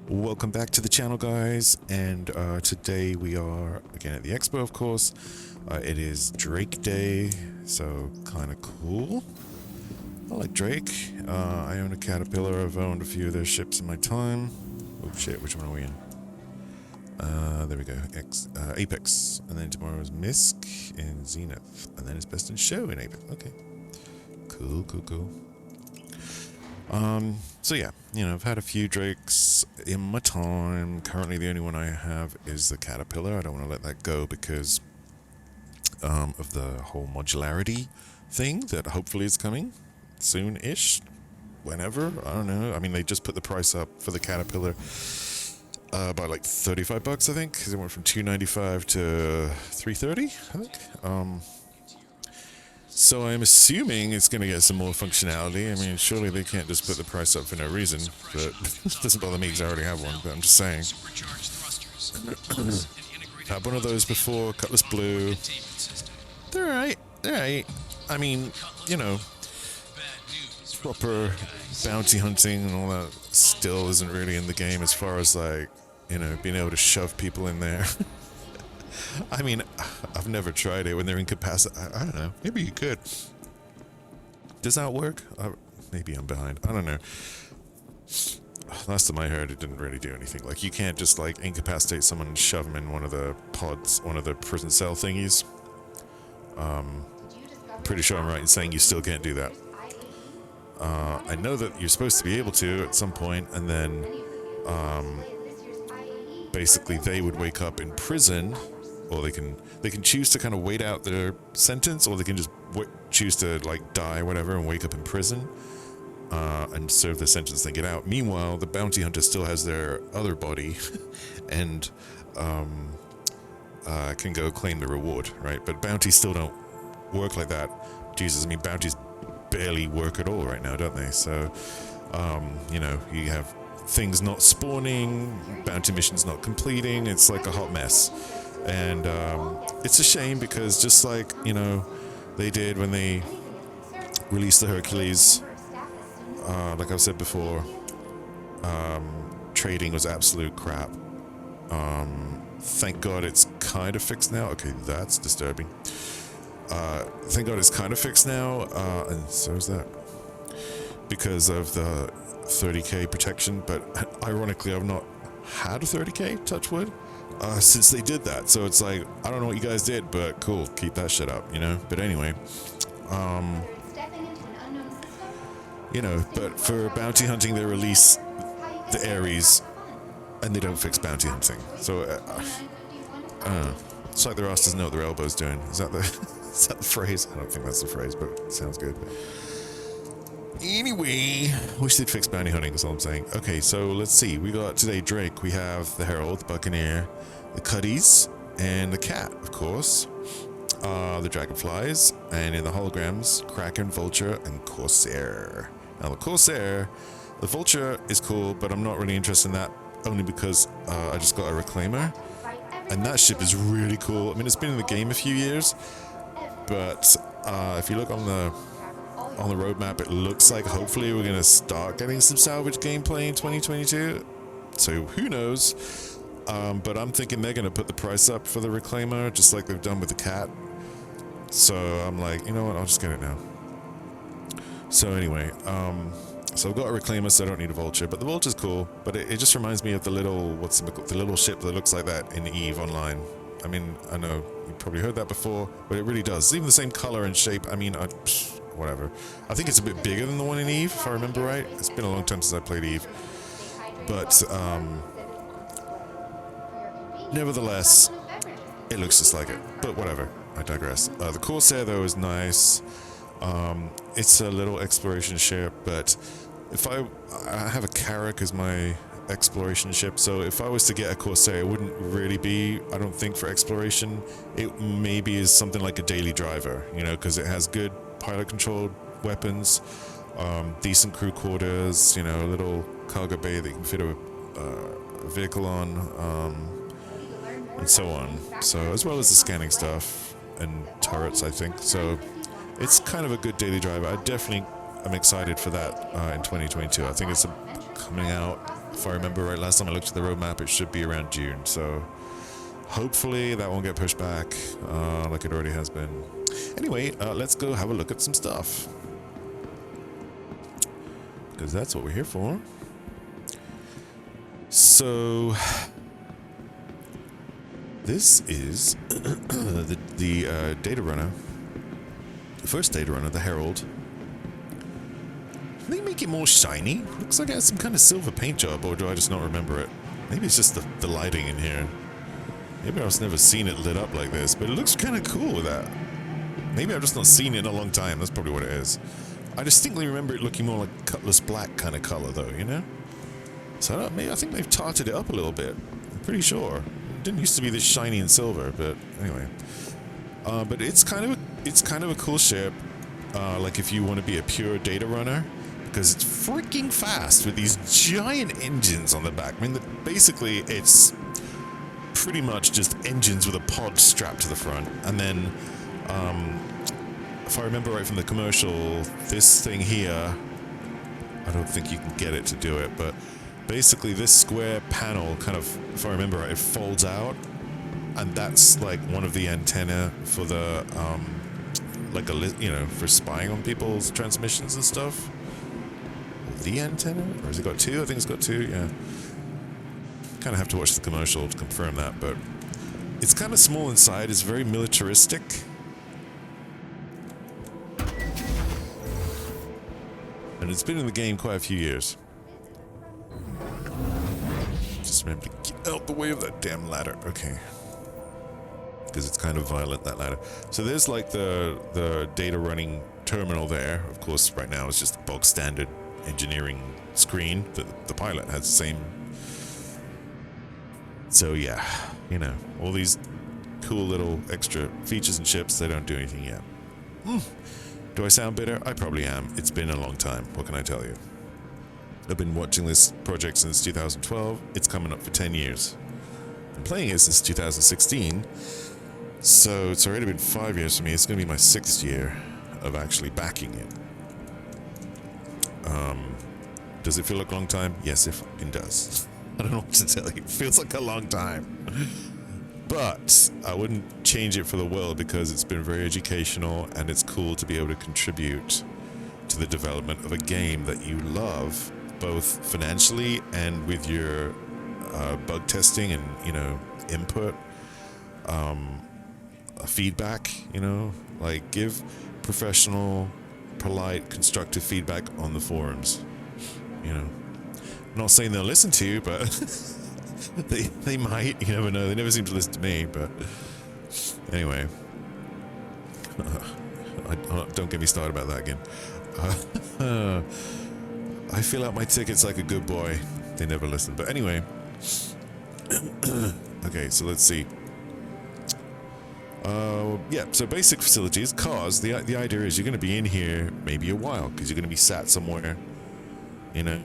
Welcome back to the channel, guys, and today we are again at the expo, of course. It is Drake Day, so kind of cool. I like Drake. I own a Caterpillar. I've owned a few of their ships in my time. Oh shit, which one are we in? There we go, Apex, and then tomorrow is Misk in Zenith, and then it's Best in Show in Apex. Okay, cool. So yeah, you know, I've had a few Drakes in my time. Currently the only one I have is the Caterpillar. I don't want to let that go because of the whole modularity thing that hopefully is coming soon-ish, whenever, I don't know. I mean, they just put the price up for the Caterpillar by like $35, I think, because it went from $295 to $330, I think. So I'm assuming it's going to get some more functionality. I mean, surely they can't just put the price up for no reason, but it doesn't bother me because I already have one, but I'm just saying. Had one of those before, Cutlass Blue. They're alright. I mean, you know, proper bounty hunting and all that still isn't really in the game as far as, like, you know, being able to shove people in there. I mean, I've never tried it when they're incapacitated. I don't know. Maybe you could. Does that work? Maybe I'm behind. I don't know. Last time I heard, it didn't really do anything. Like, you can't just, like, incapacitate someone and shove them in one of the pods, one of the prison cell thingies. I'm pretty sure I'm right in saying you still can't do that. I know that you're supposed to be able to at some point, and then, basically they would wake up in prison, or they can choose to kind of wait out their sentence, or they can just choose to, like, die, whatever, and wake up in prison, and serve their sentence, then get out. Meanwhile, the bounty hunter still has their other body, and can go claim the reward, right? But bounties still don't work like that. Jesus, I mean, bounties barely work at all right now, don't they? So, you know, you have things not spawning, bounty missions not completing. It's like a hot mess. And it's a shame because just like, you know, they did when they released the Hercules, like I've said before, trading was absolute crap. Thank God it's kind of fixed now. Okay, that's disturbing. Thank God it's kind of fixed now, and so is that. Because of the 30k protection, but ironically I've not had a 30k, touch wood, since they did that. So it's like, I don't know what you guys did, but cool, keep that shit up, you know? But anyway, you know, but for bounty hunting they release the Ares and they don't fix bounty hunting. So, I don't know. It's like their ass doesn't know what their elbow's doing. Is that the, is that the phrase? I don't think that's the phrase, but it sounds good. Anyway, wish they'd fix bounty hunting, that's all I'm saying. Okay, so let's see. We got today Drake. We have the Herald, the Buccaneer, the Cuddies, and the Cat, of course. The Dragonflies, and in the holograms, Kraken, Vulture, and Corsair. Now the Corsair, the Vulture is cool, but I'm not really interested in that, only because I just got a Reclaimer. And that ship is really cool. I mean, it's been in the game a few years, but if you look on the roadmap, it looks like hopefully we're going to start getting some salvage gameplay in 2022. So who knows? But I'm thinking they're going to put the price up for the Reclaimer, just like they've done with the Cat. So I'm like, you know what? I'll just get it now. So anyway, so I've got a Reclaimer, so I don't need a Vulture. But the Vulture's cool. But it just reminds me of the little, the little ship that looks like that in EVE Online. I mean, I know you probably heard that before, but it really does. It's even the same color and shape. I mean, whatever. I think it's a bit bigger than the one in EVE, if I remember right. It's been a long time since I played EVE. But, nevertheless, it looks just like it. But whatever, I digress. The Corsair, though, is nice. It's a little exploration ship, but if I have a Carrack as my exploration ship, so if I was to get a Corsair, it wouldn't really be, I don't think, for exploration. It maybe is something like a daily driver, you know, because it has good pilot-controlled weapons, decent crew quarters, you know, a little cargo bay that you can fit a vehicle on, and so on. So, as well as the scanning stuff and turrets, I think. So, it's kind of a good daily driver. I definitely am excited for that in 2022. I think it's coming out If I remember right, last time I looked at the roadmap, it should be around June. So hopefully that won't get pushed back like it already has been. Anyway, let's go have a look at some stuff. Because that's what we're here for. So this is the data runner. The first data runner, the Herald. They make it more shiny. Looks like it has some kind of silver paint job, or do I just not remember it? Maybe it's just the lighting in here. Maybe I've just never seen it lit up like this, but it looks kind of cool with that. Maybe I've just not seen it in a long time. That's probably what it is. I distinctly remember it looking more like Cutlass Black kind of color, though, you know? So I think they've tarted it up a little bit. I'm pretty sure. It didn't used to be this shiny and silver, but anyway. But it's kind of a cool ship. Like if you want to be a pure data runner, because it's freaking fast with these giant engines on the back. I mean, basically it's pretty much just engines with a pod strapped to the front, and then if I remember right from the commercial, this thing here, I don't think you can get it to do it, but basically this square panel kind of, if I remember right, it folds out, and that's like one of the antenna for the like for spying on people's transmissions and stuff. The antenna, or has it got two? I think it's got two. Yeah, kind of have to watch the commercial to confirm that, but it's kind of small inside. It's very militaristic. And it's been in the game quite a few years. Just remember to get out the way of that damn ladder. Okay. Because it's kind of violent, that ladder. So there's like the data running terminal there. Of course, right now it's just a bog standard engineering screen. The pilot has the same. So yeah, you know, all these cool little extra features and chips, they don't do anything yet. Do I sound bitter? I probably am. It's been a long time. What can I tell you? I've been watching this project since 2012. It's coming up for 10 years. I'm playing it since 2016. So it's already been 5 years for me. It's going to be my 6th year of actually backing it. Does it feel like a long time? Yes, it fucking does. I don't know what to tell you. It feels like a long time. But I wouldn't change it for the world, because it's been very educational, and it's cool to be able to contribute to the development of a game that you love, both financially and with your bug testing and, you know, input, feedback, you know, like give professional, polite, constructive feedback on the forums, you know. I'm not saying they'll listen to you, but they might. You never know. They never seem to listen to me, but anyway. Don't get me started about that again. I fill out my tickets like a good boy. They never listen. But anyway. Okay, so let's see. Yeah, so basic facilities, cars. The idea is you're going to be in here maybe a while, because you're going to be sat somewhere, you know,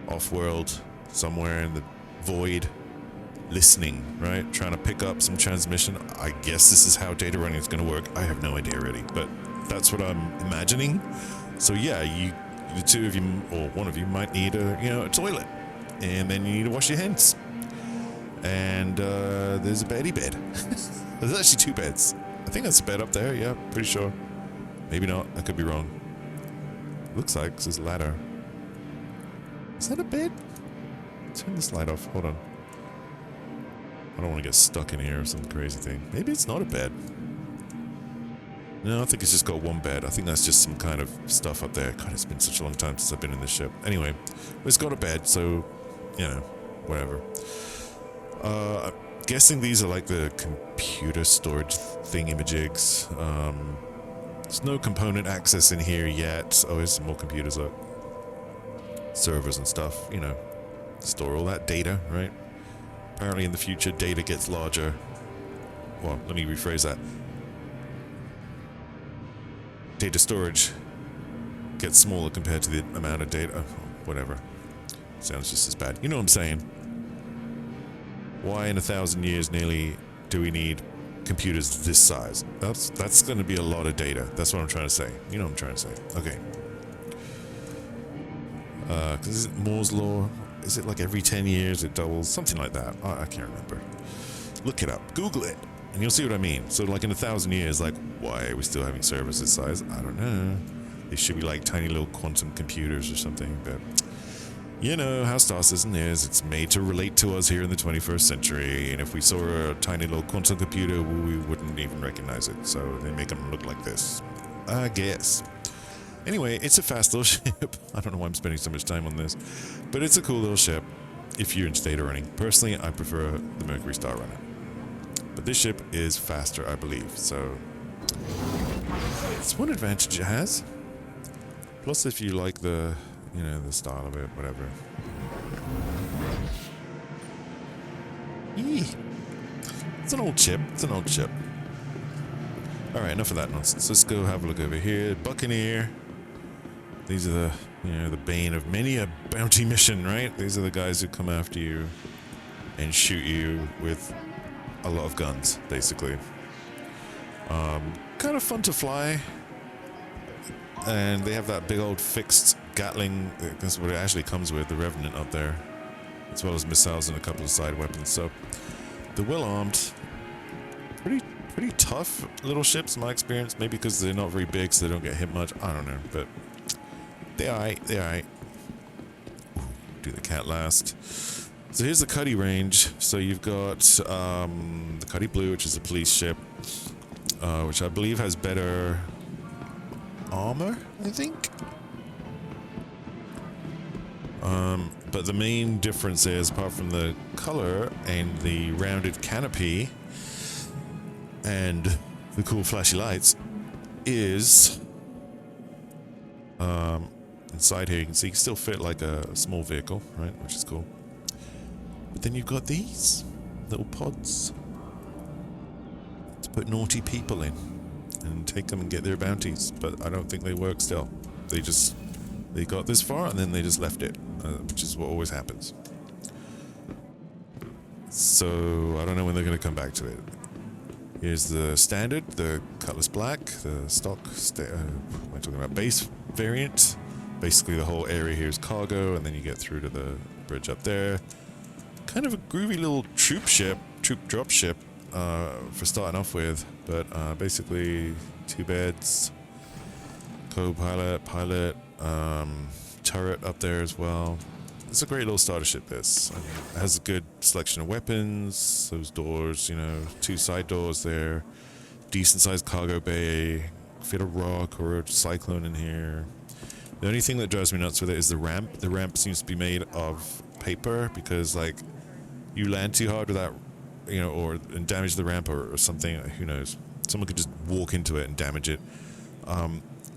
off-world, somewhere in the void, listening, right? Trying to pick up some transmission. I guess this is how data running is going to work. I have no idea really, but that's what I'm imagining. So yeah, the two of you, or one of you, might need a toilet, and then you need to wash your hands. And there's a beddy bed. There's actually 2 beds. I think that's a bed up there. Yeah, pretty sure. Maybe not. I could be wrong. Looks like there's a ladder. Is that a bed? Turn this light off. Hold on. I don't want to get stuck in here or some crazy thing. Maybe it's not a bed. No, I think it's just got 1 bed. I think that's just some kind of stuff up there. God, it's been such a long time since I've been in this ship. Anyway, it's got a bed, so, you know, whatever. I'm guessing these are like the computer storage thingamajigs. There's no component access in here yet. Oh, there's some more computers up. Servers and stuff, you know. Store all that data, right? Apparently in the future, data gets larger. Well, let me rephrase that. Data storage gets smaller compared to the amount of data. Oh, whatever. Sounds just as bad. You know what I'm saying? Why in 1,000 years nearly do we need computers this size? That's going to be a lot of data. That's what I'm trying to say. You know what I'm trying to say. Okay. Because is it Moore's Law? is it like every 10 years it doubles? Something like that. I can't remember. Look it up. Google it. And you'll see what I mean. So like in 1,000 years, like, why are we still having servers this size? I don't know. They should be like tiny little quantum computers or something, but you know how Star Citizen is. It's made to relate to us here in the 21st century, and if we saw a tiny little quantum computer, we wouldn't even recognize it, so they make them look like this, I guess. Anyway, it's a fast little ship. I don't know why I'm spending so much time on this, but it's a cool little ship if you're into data running. Personally, I prefer the Mercury Star Runner, but this ship is faster, I believe, so it's one advantage it has. Plus, if you like the, you know, the style of it, whatever. Eee. It's an old ship. It's an old ship. Alright, enough of that nonsense. Let's go have a look over here. Buccaneer. These are the, you know, the bane of many a bounty mission, right? These are the guys who come after you and shoot you with a lot of guns, basically. Kind of fun to fly. And they have that big old fixed Gatling, that's what it actually comes with, the Revenant up there, as well as missiles and a couple of side weapons. So they're well armed, pretty tough little ships in my experience. Maybe because they're not very big, so they don't get hit much. I don't know, but they're alright. They're alright. Do the cat last. So here's the Cuddy range. So you've got the Cuddy Blue, which is a police ship, which I believe has better armor, I think. But the main difference is, apart from the color and the rounded canopy and the cool flashy lights, is inside here you can see you can still fit like a small vehicle, right, which is cool. But then you've got these little pods to put naughty people in and take them and get their bounties, but I don't think they work still. They got this far and then they just left it, which is what always happens. So I don't know when they're going to come back to it. Here's the standard, the Cutlass Black, the stock, am I talking about base variant? Basically the whole area here is cargo, and then you get through to the bridge up there. Kind of a groovy little troop drop ship for starting off with, but basically 2 beds, co-pilot, pilot, turret up there as well. It's a great little starter ship, this. It has a good selection of weapons, those doors, you know, 2 side doors there, decent sized cargo bay, fit a rock or a cyclone in here. The only thing that drives me nuts with it is the ramp. The ramp seems to be made of paper because, like, you land too hard with that, you know, and damage the ramp or something, who knows. Someone could just walk into it and damage it.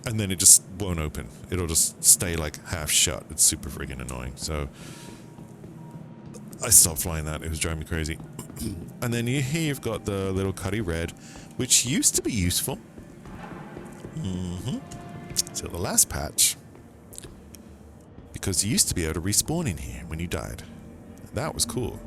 And then it just won't open. It'll just stay like half shut. It's super friggin' annoying. So I stopped flying that. It was driving me crazy. And then here you've got the little Cuddy Red, which used to be useful. So the last patch, because you used to be able to respawn in here when you died. That was cool.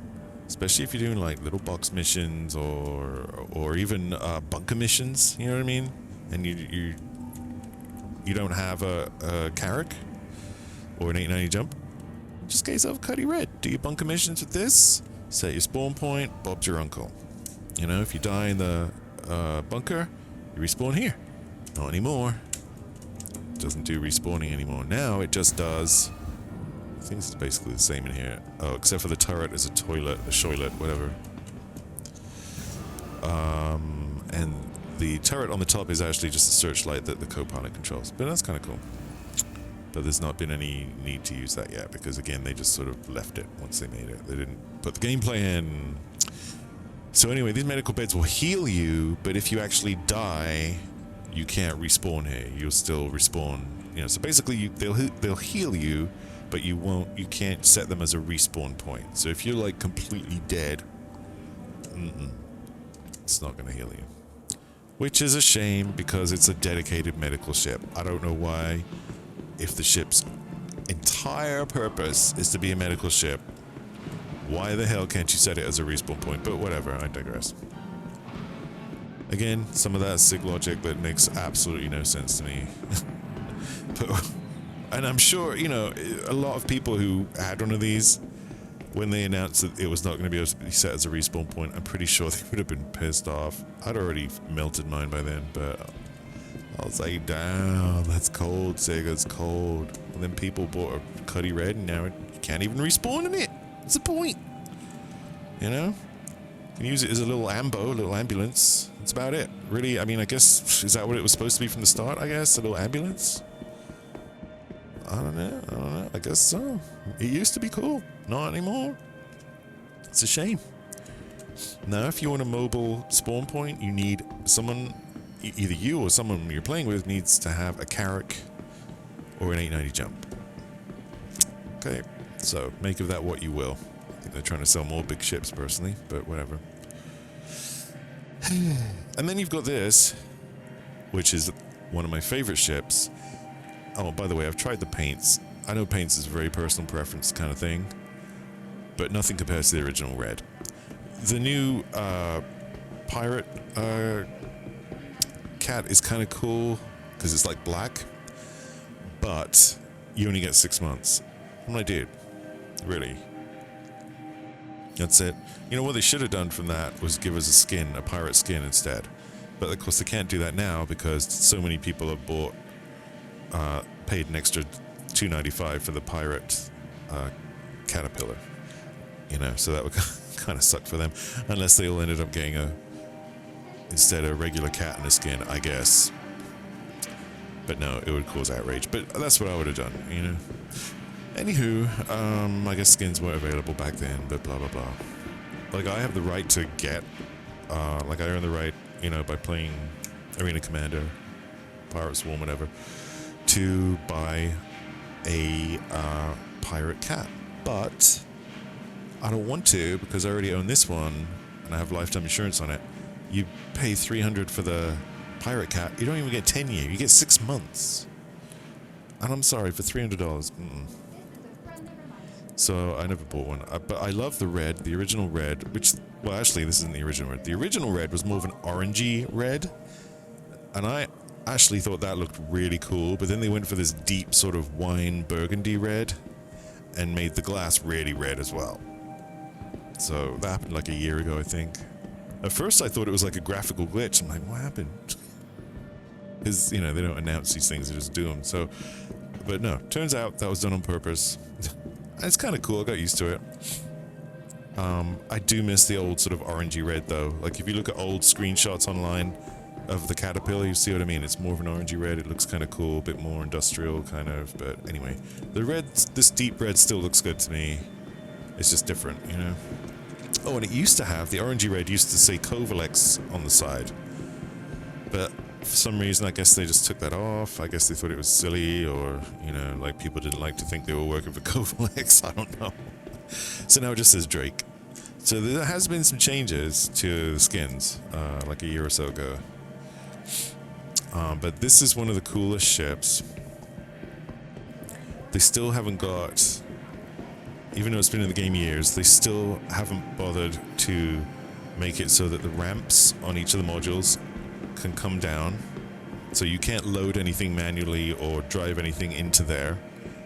Especially if you're doing like little box missions or even bunker missions, you know what I mean? And you don't have a Carrack or an 890 jump, just get yourself a Cuddy Red. Do your bunker missions with this, set your spawn point, Bob's your uncle. You know, if you die in the bunker, you respawn here. Not anymore. It doesn't do respawning anymore. Now it just does, I think it's basically the same in here. Oh, except for the turret is a toilet, a shoilet, whatever. And the turret on the top is actually just a searchlight that the co-pilot controls. But that's kind of cool. But there's not been any need to use that yet, because again, they just sort of left it once they made it. They didn't put the gameplay in. So anyway, these medical beds will heal you, but if you actually die, you can't respawn here. You'll still respawn. You know, so basically they'll heal you, but you can't set them as a respawn point. So if you're like completely dead, it's not going to heal you. Which is a shame, because it's a dedicated medical ship. I don't know why, if the ship's entire purpose is to be a medical ship, why the hell can't you set it as a respawn point? But whatever, I digress. Again, some of that SIG logic that makes absolutely no sense to me. And I'm sure, you know, a lot of people who had one of these when they announced that it was not going to be able to be set as a respawn point, I'm pretty sure they would have been pissed off. I'd already melted mine by then, but I was like, damn, that's cold, Sega, it's cold. And then people bought a Cuddy Red, and now you can't even respawn in it. What's the point? You know? You can use it as a little ambo, a little ambulance. That's about it. Really, I mean, I guess, is that what it was supposed to be from the start, I guess? A little ambulance? I don't know. I guess so. It used to be cool. Not anymore. It's a shame. Now, if you want a mobile spawn point, you need someone, either you or someone you're playing with needs to have a Carrack or an 890 jump. Okay, so make of that what you will. I think they're trying to sell more big ships, personally, but whatever. And then you've got this, which is one of my favorite ships. Oh, by the way, I've tried the paints. I know paints is a very personal preference kind of thing, but nothing compares to the original red. The new pirate cat is kind of cool because it's like black, but you only get 6 months. I'm like, dude, really? That's it. You know what they should have done from that was give us a skin, a pirate skin instead. But of course they can't do that now because so many people have bought, paid an extra $2.95 for the pirate caterpillar. You know, so that would kind of suck for them, unless they all ended up getting instead a regular cat in a skin, I guess. But no, it would cause outrage. But that's what I would have done, you know. Anywho, I guess skins weren't available back then, but blah blah blah. Like, I have the right to get, like, I earn the right, you know, by playing Arena Commander, Pirate Swarm, whatever, to buy a pirate cat. But I don't want to because I already own this one and I have lifetime insurance on it. You pay $300 for the pirate cat, you don't even get 10 years, you get 6 months. And I'm sorry, for $300. So I never bought one. But I love the red, the original red, which, well, actually, this isn't the original red. The original red was more of an orangey red. And I actually thought that looked really cool, but then they went for this deep sort of wine burgundy red and made the glass really red as well. So that happened like a year ago, I think. At first I thought it was like a graphical glitch. I'm like, what happened? Because, you know, they don't announce these things, they just do them. So, but no, turns out that was done on purpose. It's kind of cool, I got used to it. I do miss the old sort of orangey red though. Like, if you look at old screenshots online of the caterpillar, you see what I mean. It's more of an orangey red. It looks kind of cool, a bit more industrial kind of. But anyway, the red, this deep red still looks good to me. It's just different, you know. Oh, and it used to have, the orangey red used to say Kovalex on the side. But for some reason, I guess they just took that off. I guess they thought it was silly, or, you know, like people didn't like to think they were working for Kovalex. I don't know. So now it just says Drake. So there has been some changes to the skins, like a year or so ago. But this is one of the coolest ships. They still haven't got, even though it's been in the game years, they still haven't bothered to make it so that the ramps on each of the modules can come down. So you can't load anything manually or drive anything into there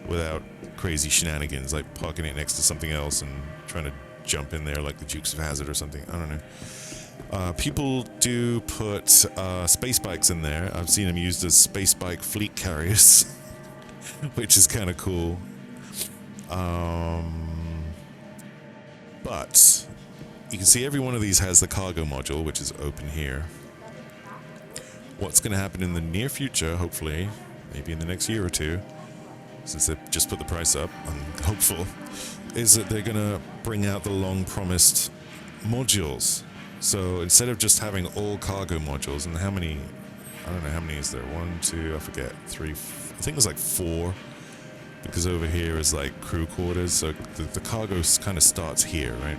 without crazy shenanigans, like parking it next to something else and trying to jump in there like the Dukes of Hazzard or something. I don't know. People do put space bikes in there. I've seen them used as space bike fleet carriers, which is kind of cool. But you can see every one of these has the cargo module, which is open here. What's going to happen in the near future, hopefully, maybe in the next year or two, since they've just put the price up, I'm hopeful, is that they're going to bring out the long-promised modules. So instead of just having all cargo modules, and how many, I don't know, how many is there? 1, 2, I forget, 3, I think there's like 4, because over here is like crew quarters, so the cargo kind of starts here, right?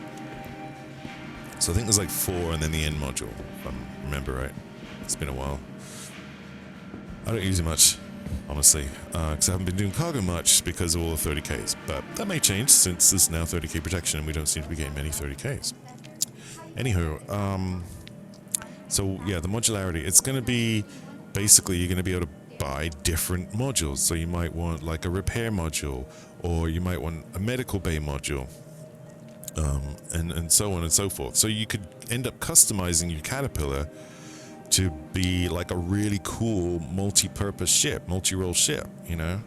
So I think there's like 4 and then the end module, if I remember right. It's been a while. I don't use it much, honestly, because I haven't been doing cargo much because of all the 30Ks, but that may change since there's now 30K protection and we don't seem to be getting many 30Ks. Anywho, so yeah, the modularity, it's going to be, basically you're going to be able to buy different modules. So you might want like a repair module, or you might want a medical bay module. and so on and so forth. So you could end up customizing your Caterpillar to be like a really cool multi-purpose ship, multi-role ship, you know?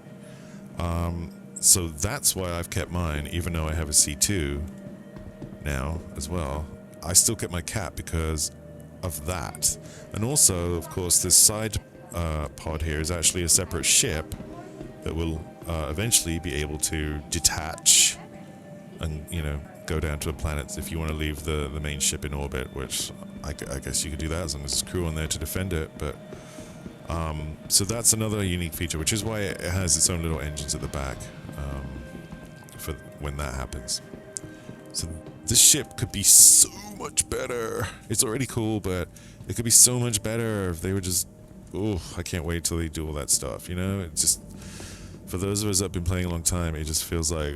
So that's why I've kept mine, even though I have a C2 now as well. I still kept my Cat because of that. And also, of course, this side pod here is actually a separate ship that will eventually be able to detach and, you know, go down to the planets if you want to leave the main ship in orbit, which I guess you could do that as long as there's crew on there to defend it. But so that's another unique feature, which is why it has its own little engines at the back for when that happens. So this ship could be so much better. It's already cool, but it could be so much better if they were just... Oh, I can't wait till they do all that stuff, you know? It just... For those of us that have been playing a long time, it just feels like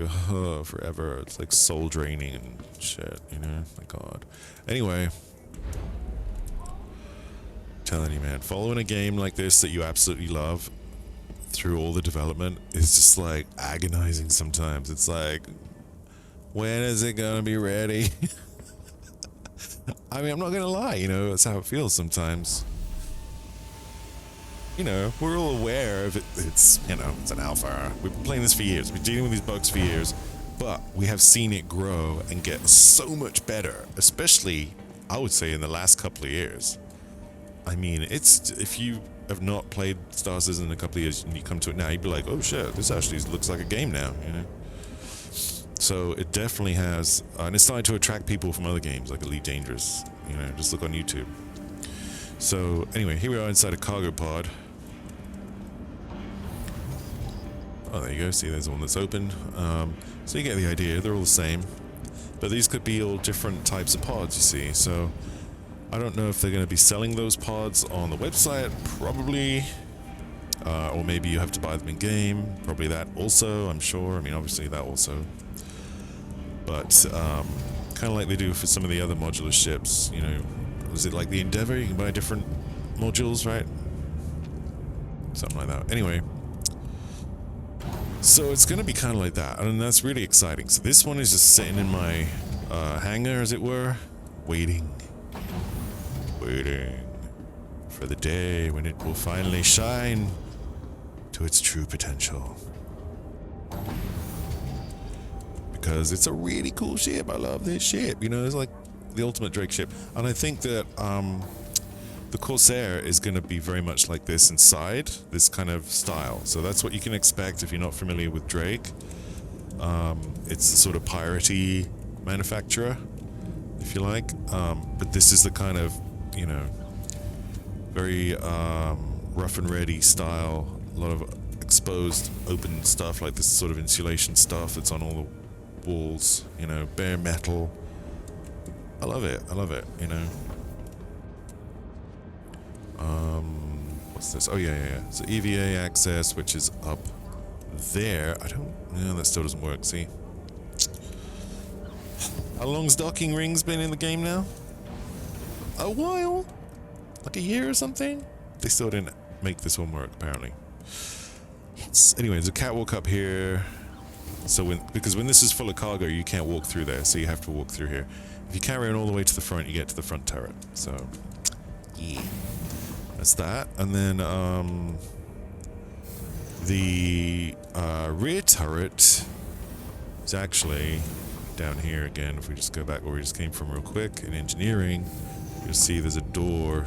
forever. It's like soul draining and shit, you know? My god. Anyway, telling you, man, following a game like this that you absolutely love through all the development is just like agonizing sometimes. It's like, when is it gonna be ready? I mean, I'm not gonna lie, you know, that's how it feels sometimes. You know, we're all aware of it. It's, you know, it's an alpha. We've been playing this for years. We've been dealing with these bugs for years, but we have seen it grow and get so much better, especially, I would say, in the last couple of years. I mean, it's, if you have not played Star Citizen in a couple of years and you come to it now, you'd be like, oh shit, this actually looks like a game now, you know? So it definitely has, and it's starting to attract people from other games like Elite Dangerous, you know, just look on YouTube. So anyway, here we are inside a cargo pod. Oh, there you go. See, there's the one that's open. So you get the idea. They're all the same. But these could be all different types of pods, you see. So I don't know if they're going to be selling those pods on the website. Probably. Or maybe you have to buy them in-game. Probably that also, I'm sure. I mean, obviously that also. But kind of like they do for some of the other modular ships. You know, is it like the Endeavor? You can buy different modules, right? Something like that. Anyway. So it's going to be kind of like that, and that's really exciting. So this one is just sitting in my hangar, as it were, waiting for the day when it will finally shine to its true potential. Because it's a really cool ship. I love this ship. You know, it's like the ultimate Drake ship. And I think that the Corsair is going to be very much like this inside, this kind of style. So that's what you can expect if you're not familiar with Drake. It's the sort of piratey manufacturer, if you like. But this is the kind of, you know, very rough and ready style. A lot of exposed, open stuff, like this sort of insulation stuff that's on all the walls, you know, bare metal. I love it, you know. What's this? Oh, yeah. So EVA access, which is up there. No, that still doesn't work, see? How long's docking rings been in the game now? A while? Like a year or something? They still didn't make this one work, apparently. Yes. Anyway, there's a catwalk up here. So because when this is full of cargo, you can't walk through there, so you have to walk through here. If you carry on all the way to the front, you get to the front turret. So, yeah. That's that. And then the rear turret is actually down here again. If we just go back where we just came from real quick, in engineering, you'll see there's a door.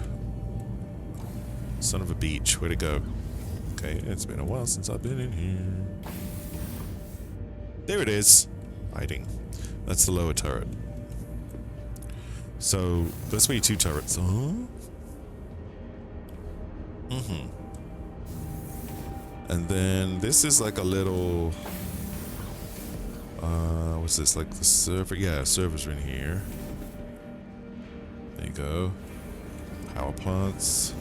Son of a beach, where'd it go? Okay, it's been a while since I've been in here. There it is, hiding. That's the lower turret. So, that's where your two turrets are. And then this is like a little, what's this, like the server? Yeah, servers are in here. There you go. Power plants.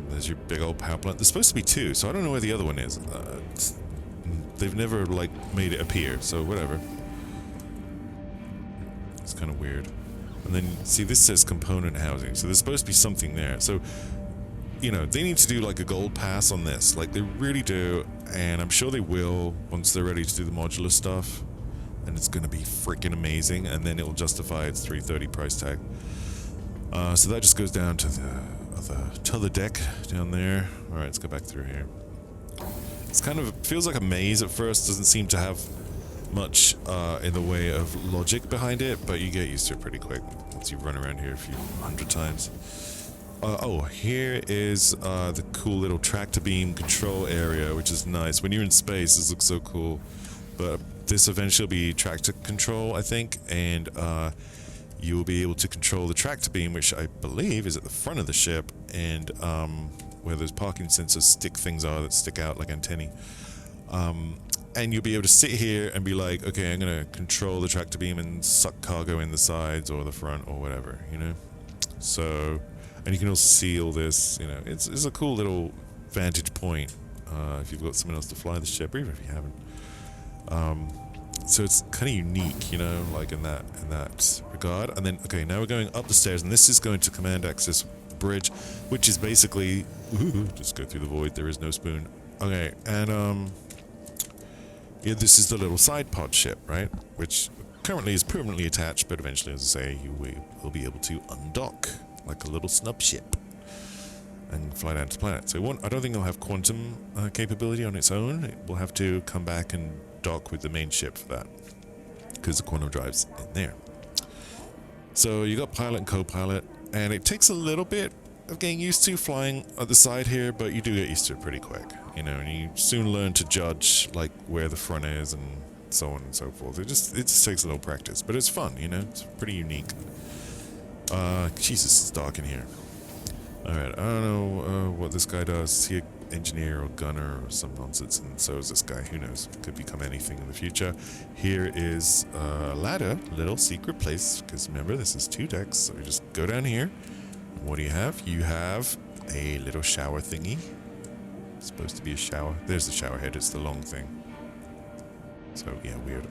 There's your big old power plant. There's supposed to be two, so I don't know where the other one is. They've never, like, made it appear, so whatever. It's kind of weird. And then, see, this says component housing, so there's supposed to be something there. So, you know, they need to do, like, a gold pass on this. Like, they really do, and I'm sure they will once they're ready to do the modular stuff. and it's going to be freaking amazing, and then it'll justify its 330 price tag. So that just goes down to the deck down there. All right, let's go back through here. It's kind of feels like a maze at first. Doesn't seem to have much in the way of logic behind it, but you get used to it pretty quick once you run around here a few hundred times. Oh, here is the cool little tractor beam control area, which is nice. When you're in space, this looks so cool. But this eventually will be tractor control, I think, and you will be able to control the tractor beam, which I believe is at the front of the ship, and where those parking sensors things are that stick out like antennae. And you'll be able to sit here and be like, okay, I'm going to control the tractor beam and suck cargo in the sides or the front or whatever, you know? So, and you can also see all this, you know, it's a cool little vantage point if you've got someone else to fly the ship, or even if you haven't. So it's kind of unique, you know, like in that regard. And then, okay, now we're going up the stairs, and this is going to command access bridge, which is basically, just go through the void, there is no spoon. Okay, and yeah, this is the little side pod ship, right? Which currently is permanently attached, but eventually, as I say, you will be able to undock like a little snub ship and fly down to the planet. So I don't think it'll have quantum capability on its own. It will have to come back and dock with the main ship for that, because the quantum drive's in there. So you got pilot and co-pilot, and it takes a little bit of getting used to flying at the side here, but you do get used to it pretty quick, you know, and you soon learn to judge like where the front is and so on and so forth. It just takes a little practice, but it's fun, you know. It's pretty unique. Jesus, it's dark in here. Alright, I don't know what this guy does. Is he an engineer or gunner or some nonsense? And so is this guy. Who knows? Could become anything in the future. Here is a ladder, little secret place, because remember, this is 2 decks, so you just go down here. What do you have? You have a little shower thingy. It's supposed to be a shower. There's the shower head. It's the long thing. So, yeah, weird.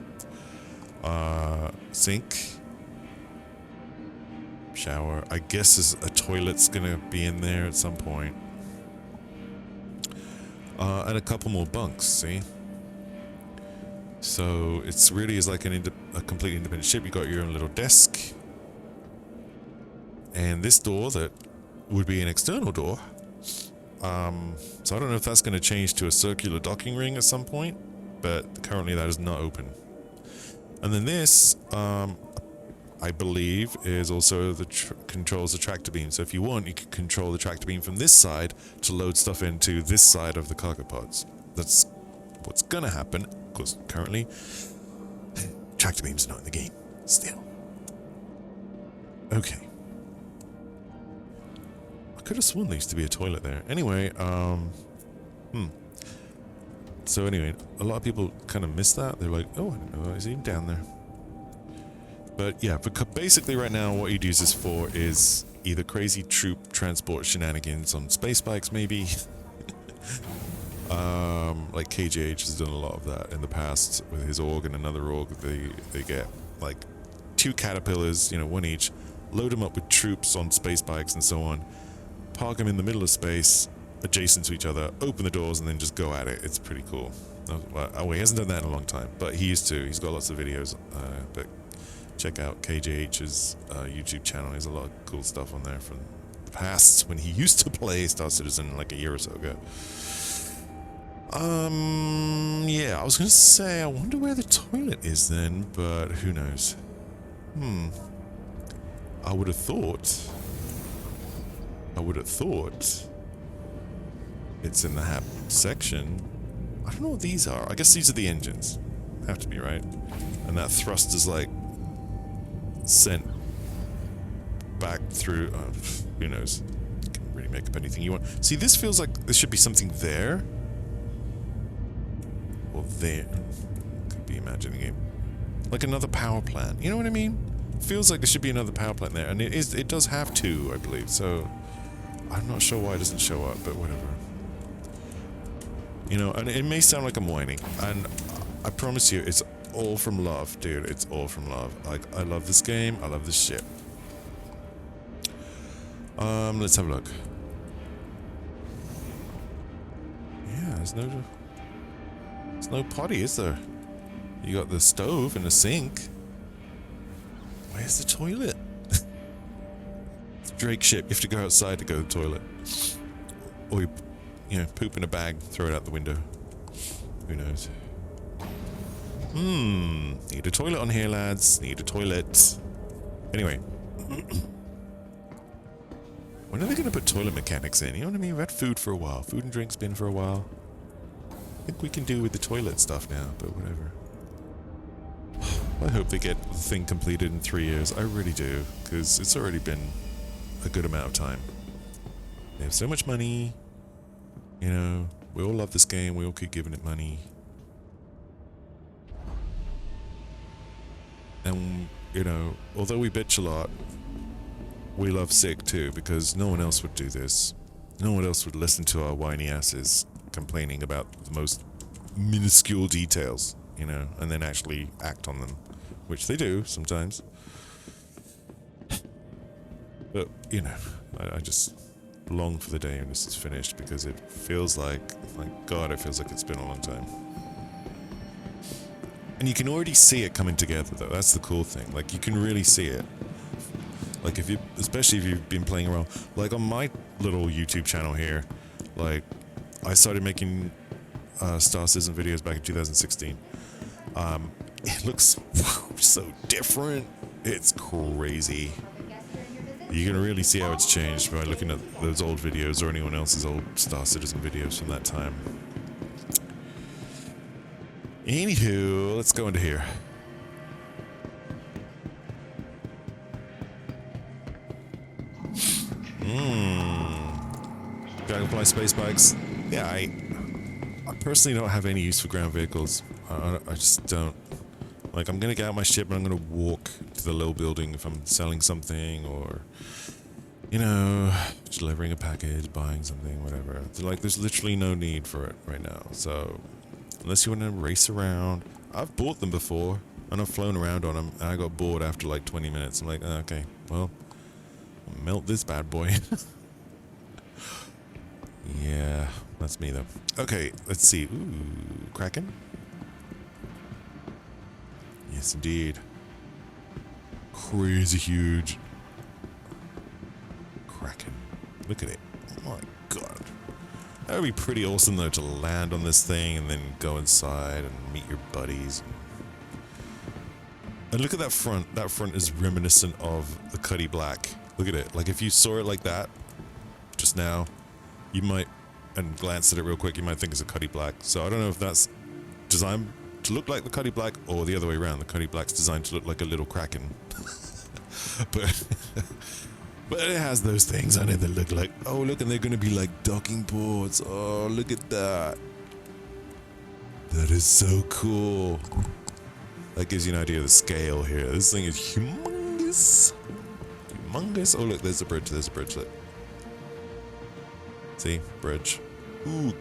Sink. Shower. I guess a toilet's gonna be in there at some point. And a couple more bunks, see? So, it's really is like a completely independent ship. You got your own little desk. And this door that would be an external door. So I don't know if that's going to change to a circular docking ring at some point, but currently that is not open. And then this, I believe, is also controls the tractor beam. So if you want, you can control the tractor beam from this side to load stuff into this side of the cargo pods. That's what's going to happen, because currently tractor beam's not in the game still. Okay. I could have sworn there used to be a toilet there. Anyway, So anyway, a lot of people kind of miss that. They're like, oh, I didn't know I was even down there. But yeah, basically right now what you'd use this for is either crazy troop transport shenanigans on space bikes, maybe. Like KJH has done a lot of that in the past with his org and another org. They get like 2 caterpillars, you know, 1 each, load them up with troops on space bikes and so on, park them in the middle of space, adjacent to each other, open the doors, and then just go at it. It's pretty cool. Oh, he hasn't done that in a long time, but he used to. He's got lots of videos. But check out KJH's YouTube channel. There's a lot of cool stuff on there from the past when he used to play Star Citizen like a year or so ago. Yeah, I was gonna say, I wonder where the toilet is then, but who knows? I would have thought it's in the HAP section. I don't know what these are. I guess these are the engines. Have to be, right? And that thrust is like sent back through. Who knows? You can really make up anything you want. See, this feels like there should be something there. Or there. Could be imagining it. Like another power plant. You know what I mean? Feels like there should be another power plant there. And it does have 2, I believe. So I'm not sure why it doesn't show up, but whatever. You know, and it may sound like I'm whining, and I promise you, it's all from love, dude. It's all from love. Like, I love this game. I love this shit. Let's have a look. Yeah, there's no potty, is there? You got the stove and the sink. Where's the toilet? It's Drake ship. You have to go outside to go to the toilet. Or you know, poop in a bag, throw it out the window. Who knows? Need a toilet on here, lads. Need a toilet. Anyway. When are they going to put toilet mechanics in? You know what I mean? We've had food for a while. Food and drink's been for a while. I think we can do with the toilet stuff now, but whatever. I hope they get the thing completed in 3 years. I really do, because it's already been a good amount of time. They have so much money. You know, we all love this game. We all keep giving it money. And, you know, although we bitch a lot, we love sick too, because no one else would do this. No one else would listen to our whiny asses complaining about the most minuscule details, you know, and then actually act on them, which they do sometimes. But, you know, I just long for the day when this is finished, because it feels like, my God, it feels like it's been a long time. And you can already see it coming together, though. That's the cool thing. Like, you can really see it. Like, if you, especially if you've been playing around, like on my little YouTube channel here, like, I started making Star Citizen videos back in 2016. It looks so different. It's crazy. You can really see how it's changed by looking at those old videos or anyone else's old Star Citizen videos from that time. Anywho, let's go into here. Dragonfly space bikes. Yeah, I personally don't have any use for ground vehicles. I just don't. Like, I'm gonna get out my ship and I'm gonna walk to the little building if I'm selling something, or, you know, delivering a package, buying something, whatever. Like, there's literally no need for it right now. So, unless you want to race around, I've bought them before and I've flown around on them, and I got bored after like 20 minutes. I'm like, oh, okay, well, I'll melt this bad boy. Yeah, that's me though. Okay, let's see. Ooh, Kraken? Yes, indeed. Crazy huge. Kraken. Look at it. Oh my God. That would be pretty awesome though, to land on this thing and then go inside and meet your buddies. And look at that front. That front is reminiscent of the Cuddy Black. Look at it. Like, if you saw it like that just now, you might, and glanced at it real quick, you might think it's a Cuddy Black. So I don't know if that's designed to look like the Cuddy Black or the other way around. The Cuddy Black's designed to look like a little Kraken. but it has those things on it that look like, oh look, and they're going to be like docking ports. Oh, look at that. That is so cool. That gives you an idea of the scale here. This thing is humongous. Humongous. Oh look, there's a bridge. There's a bridge. Look. See? Bridge. Ooh.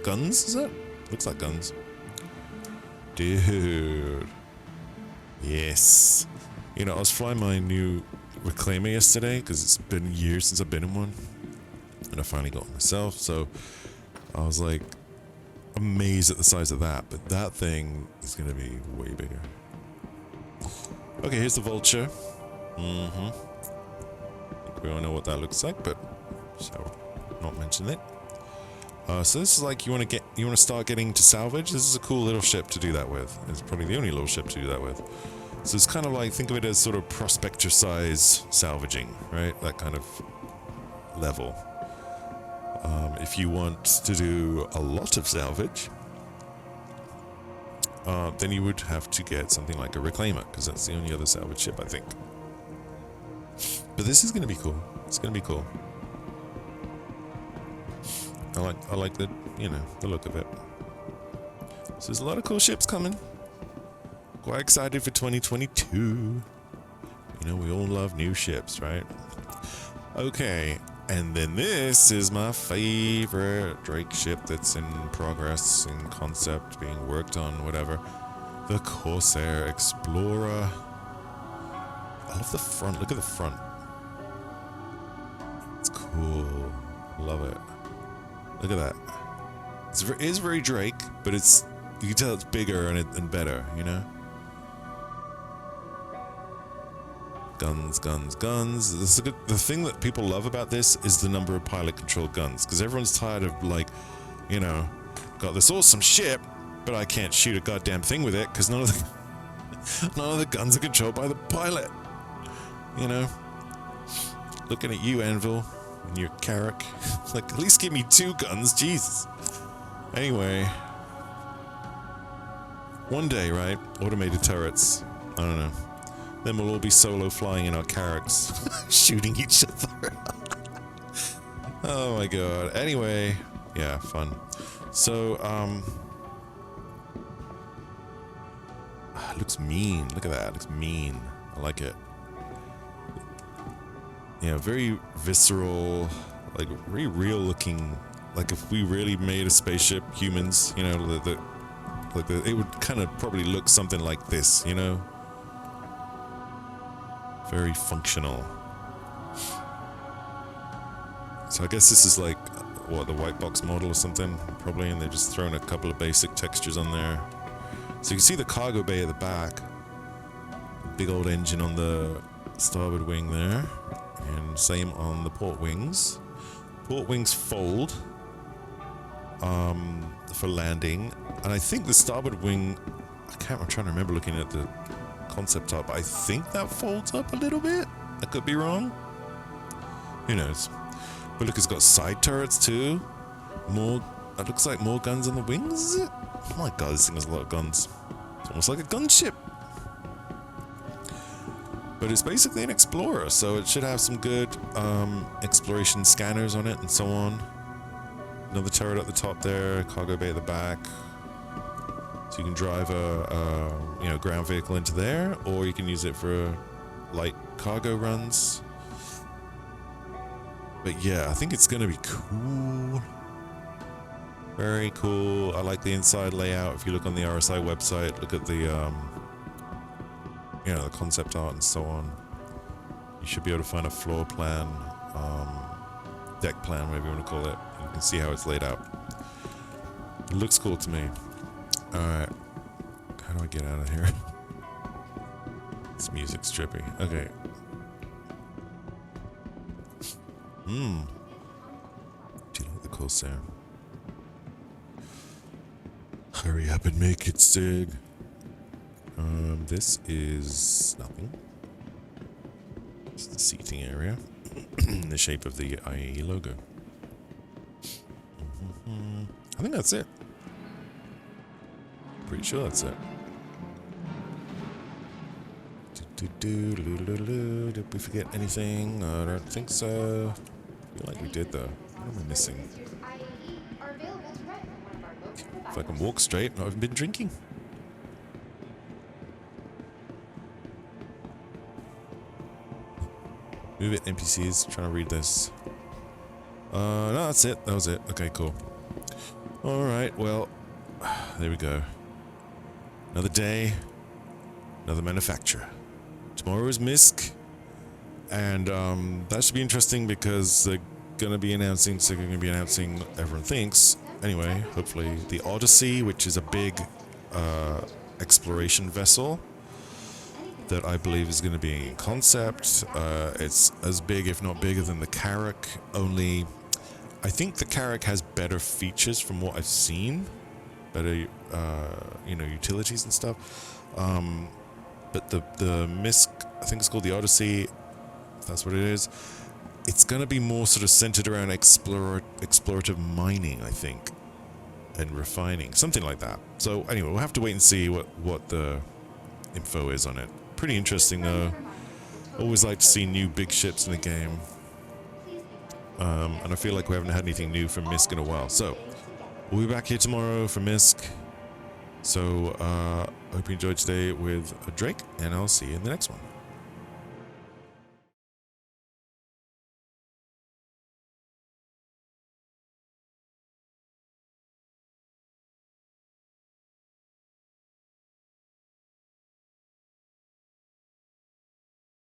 Guns, is that? Looks like guns. Dude. Yes. You know, I was flying my new Reclaimer yesterday, because it's been years since I've been in one. And I finally got one myself, so I was like amazed at the size of that. But that thing is going to be way bigger. Okay, here's the Vulture. I think we all know what that looks like, but so not mention it. So this is like, you want to start getting to salvage. This is a cool little ship to do that with. It's probably the only little ship to do that with. So it's kind of like, think of it as sort of prospector size salvaging, right? That kind of level. If you want to do a lot of salvage, then you would have to get something like a Reclaimer, because that's the only other salvage ship, I think. But this is going to be cool. It's going to be cool. I like the, you know, the look of it. So there's a lot of cool ships coming. Quite excited for 2022. You know, we all love new ships, right? Okay, and then this is my favorite Drake ship that's in progress, in concept, being worked on, whatever. The Corsair Explorer. I love the front. Look at the front. It's cool. Love it. Look at that. It is very Drake, but it's, you can tell it's bigger and better, you know? guns, guns, guns. This is the thing that people love about this is the number of pilot-controlled guns, because everyone's tired of, like, you know, got this awesome ship, but I can't shoot a goddamn thing with it because none of the guns are controlled by the pilot. You know, looking at you, Anvil, and your Carrack. Like, at least give me 2 guns, Jesus. Anyway, one day, right? Automated turrets. I don't know. Then we'll all be solo flying in our Carracks, shooting each other. Oh my god. Anyway, yeah, fun. So, it looks mean. Look at that. It looks mean. I like it. Yeah, very visceral, like very real looking. Like if we really made a spaceship, humans, you know, it would kind of probably look something like this, you know? Very functional. So I guess this is like, what, the white box model or something, probably, and they're just throwing a couple of basic textures on there. So you can see the cargo bay at the back. Big old engine on the starboard wing there. And same on the port wings. Port wings fold for landing. And I think the starboard wing, I'm trying to remember looking at the concept art, but I think that folds up a little bit. I could be wrong. Who knows? But look, it's got side turrets too. It looks like more guns on the wings, is it? Oh my god, this thing has a lot of guns. It's almost like a gunship. But it's basically an explorer, so it should have some good exploration scanners on it and so on. Another turret at the top there, cargo bay at the back. So you can drive a ground vehicle into there, or you can use it for light cargo runs. But yeah, I think it's gonna be cool. Very cool. I like the inside layout. If you look on the RSI website, look at the the concept art and so on. You should be able to find a floor plan, deck plan, whatever you want to call it. You can see how it's laid out. It looks cool to me. Alright. How do I get out of here? This music's trippy. Okay. Do you like the Corsair? Hurry up and make it, Sig. This is nothing. It's the seating area in the shape of the IAE logo. I think that's it. Pretty sure that's it. Did we forget anything? I don't think so. I feel like we did though. What am I missing? If I can walk straight, I haven't been drinking. Move it, NPCs. Trying to read this. No, that's it. That was it. Okay, cool. Alright, well, there we go. Another day, another manufacturer. Tomorrow is MISC, and that should be interesting because they're going to be announcing, everyone thinks, anyway, hopefully, the Odyssey, which is a big exploration vessel that I believe is going to be in concept. It's as big, if not bigger, than the Carrack, only I think the Carrack has better features from what I've seen, better, utilities and stuff. But the MISC, I think it's called the Odyssey, if that's what it is, it's going to be more sort of centered around explorative mining, I think, and refining, something like that. So anyway, we'll have to wait and see what the info is on it. Pretty interesting though. Always like to see new big ships in the game. And I feel like we haven't had anything new from MISC in a while. So, we'll be back here tomorrow for MISC. So, hope you enjoyed today with Drake, and I'll see you in the next one.